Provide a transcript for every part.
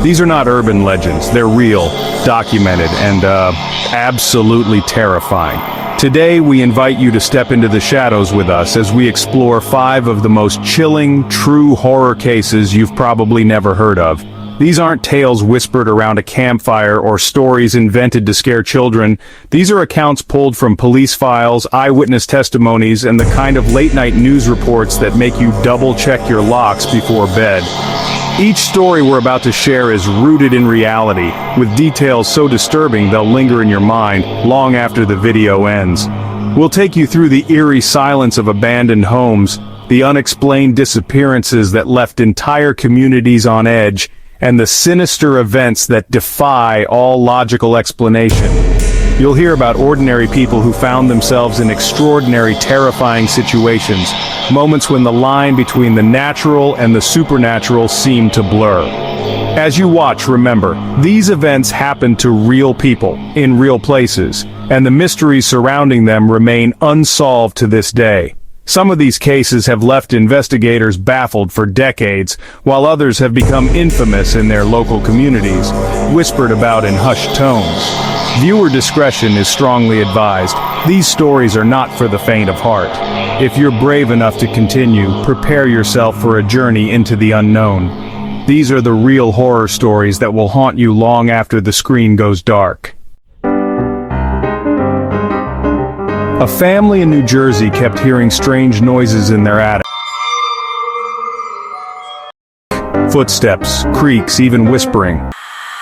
These are not urban legends, they're real, documented, and absolutely terrifying. Today we invite you to step into the shadows with us as we explore 5 of the most chilling, true horror cases you've probably never heard of. These aren't tales whispered around a campfire or stories invented to scare children. These are accounts pulled from police files, eyewitness testimonies, and the kind of late-night news reports that make you double-check your locks before bed. Each story we're about to share is rooted in reality, with details so disturbing they'll linger in your mind long after the video ends. We'll take you through the eerie silence of abandoned homes, the unexplained disappearances that left entire communities on edge, and the sinister events that defy all logical explanation. You'll hear about ordinary people who found themselves in extraordinary, terrifying situations, moments when the line between the natural and the supernatural seemed to blur. As you watch, remember, these events happened to real people, in real places, and the mysteries surrounding them remain unsolved to this day. Some of these cases have left investigators baffled for decades, while others have become infamous in their local communities, whispered about in hushed tones. Viewer discretion is strongly advised. These stories are not for the faint of heart. If you're brave enough to continue, prepare yourself for a journey into the unknown. These are the real horror stories that will haunt you long after the screen goes dark. A family in New Jersey kept hearing strange noises in their attic. Footsteps, creaks, even whispering.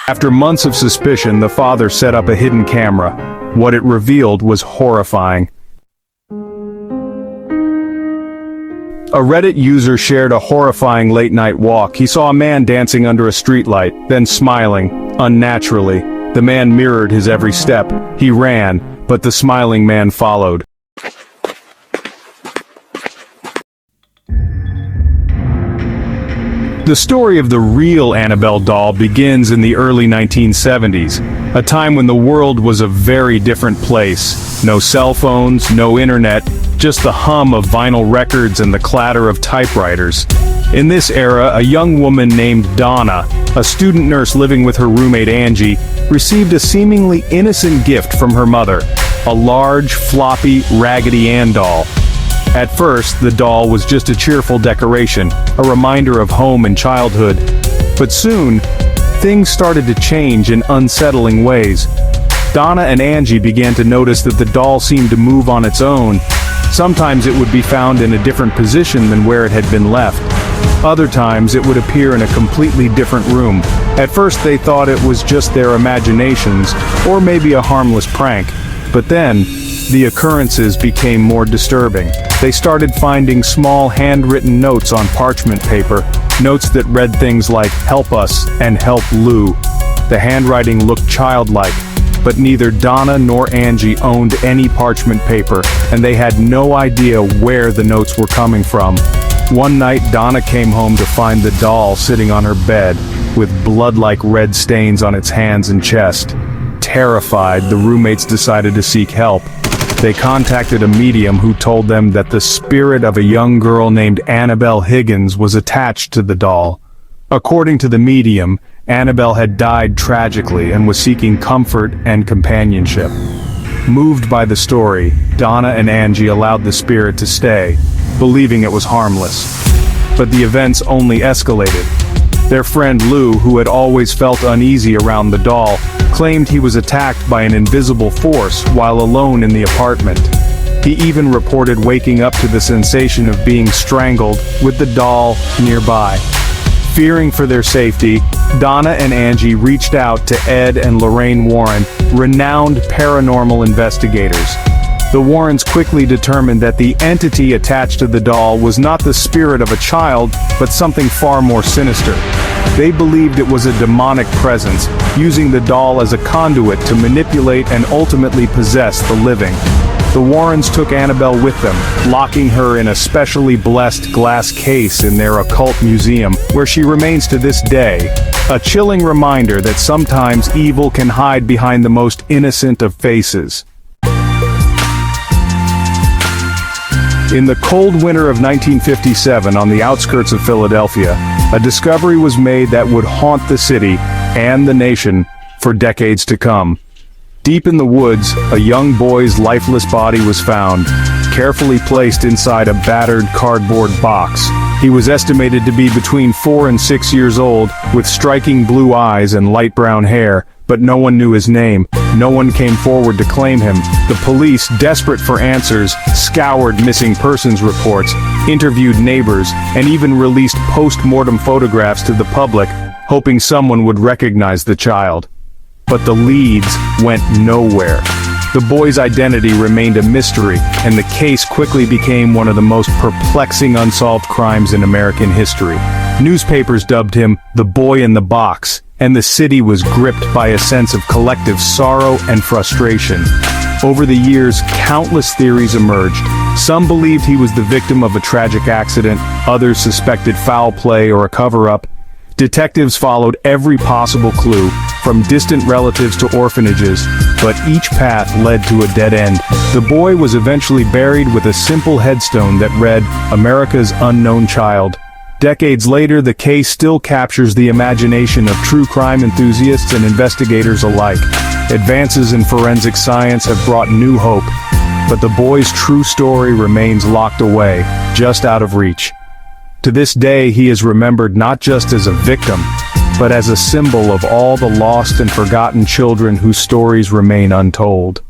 After months of suspicion, the father set up a hidden camera. What it revealed was horrifying. A Reddit user shared a horrifying late-night walk. He saw a man dancing under a streetlight, then smiling, unnaturally. The man mirrored his every step. He ran, but the smiling man followed. The story of the real Annabelle doll begins in the early 1970s, a time when the world was a very different place. No cell phones, no internet, just the hum of vinyl records and the clatter of typewriters. In this era, a young woman named Donna, a student nurse living with her roommate Angie, received a seemingly innocent gift from her mother, a large, floppy, Raggedy Ann doll. At first, the doll was just a cheerful decoration, a reminder of home and childhood. But soon, things started to change in unsettling ways. Donna and Angie began to notice that the doll seemed to move on its own. Sometimes it would be found in a different position than where it had been left. Other times it would appear in a completely different room. At first they thought it was just their imaginations, or maybe a harmless prank. But then, the occurrences became more disturbing. They started finding small handwritten notes on parchment paper, notes that read things like "Help us" and "Help Lou." The handwriting looked childlike, but neither Donna nor Angie owned any parchment paper, and they had no idea where the notes were coming from. One night, Donna came home to find the doll sitting on her bed, with blood-like red stains on its hands and chest. Terrified, the roommates decided to seek help. They contacted a medium who told them that the spirit of a young girl named Annabelle Higgins was attached to the doll. According to the medium, Annabelle had died tragically and was seeking comfort and companionship. Moved by the story, Donna and Angie allowed the spirit to stay, believing it was harmless. But the events only escalated. Their friend Lou, who had always felt uneasy around the doll, claimed he was attacked by an invisible force while alone in the apartment. He even reported waking up to the sensation of being strangled, with the doll nearby. Fearing for their safety, Donna and Angie reached out to Ed and Lorraine Warren, renowned paranormal investigators. The Warrens quickly determined that the entity attached to the doll was not the spirit of a child, but something far more sinister. They believed it was a demonic presence, using the doll as a conduit to manipulate and ultimately possess the living. The Warrens took Annabelle with them, locking her in a specially blessed glass case in their occult museum, where she remains to this day, a chilling reminder that sometimes evil can hide behind the most innocent of faces. In the cold winter of 1957, on the outskirts of Philadelphia, A discovery was made that would haunt the city and the nation for decades to come. Deep in the woods, a young boy's lifeless body was found, carefully placed inside a battered cardboard box. He was estimated to be between 4 and 6 years old, with striking blue eyes and light brown hair, but no one knew his name. No one came forward to claim him. The police, desperate for answers, scoured missing persons reports, interviewed neighbors, and even released post-mortem photographs to the public, hoping someone would recognize the child. But the leads went nowhere. The boy's identity remained a mystery, and the case quickly became one of the most perplexing unsolved crimes in American history. Newspapers dubbed him the boy in the box, and the city was gripped by a sense of collective sorrow and frustration. Over the years, countless theories emerged. Some believed he was the victim of a tragic accident, others suspected foul play or a cover-up. Detectives followed every possible clue, from distant relatives to orphanages, but each path led to a dead end. The boy was eventually buried with a simple headstone that read, "America's Unknown Child." Decades later, the case still captures the imagination of true crime enthusiasts and investigators alike. Advances in forensic science have brought new hope, but the boy's true story remains locked away, just out of reach. To this day, he is remembered not just as a victim, but as a symbol of all the lost and forgotten children whose stories remain untold.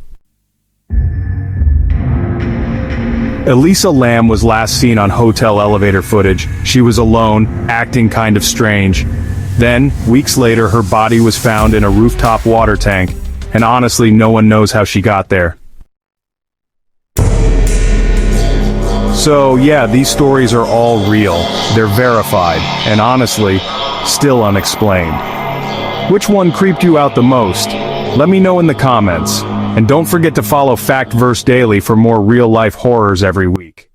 Elisa Lam was last seen on hotel elevator footage. She was alone, acting kind of strange. Then, weeks later, her body was found in a rooftop water tank, and honestly, no one knows how she got there. So yeah, these stories are all real, they're verified, and honestly, still unexplained. Which one creeped you out the most? Let me know in the comments. And don't forget to follow Fact Verse Daily for more real-life horrors every week.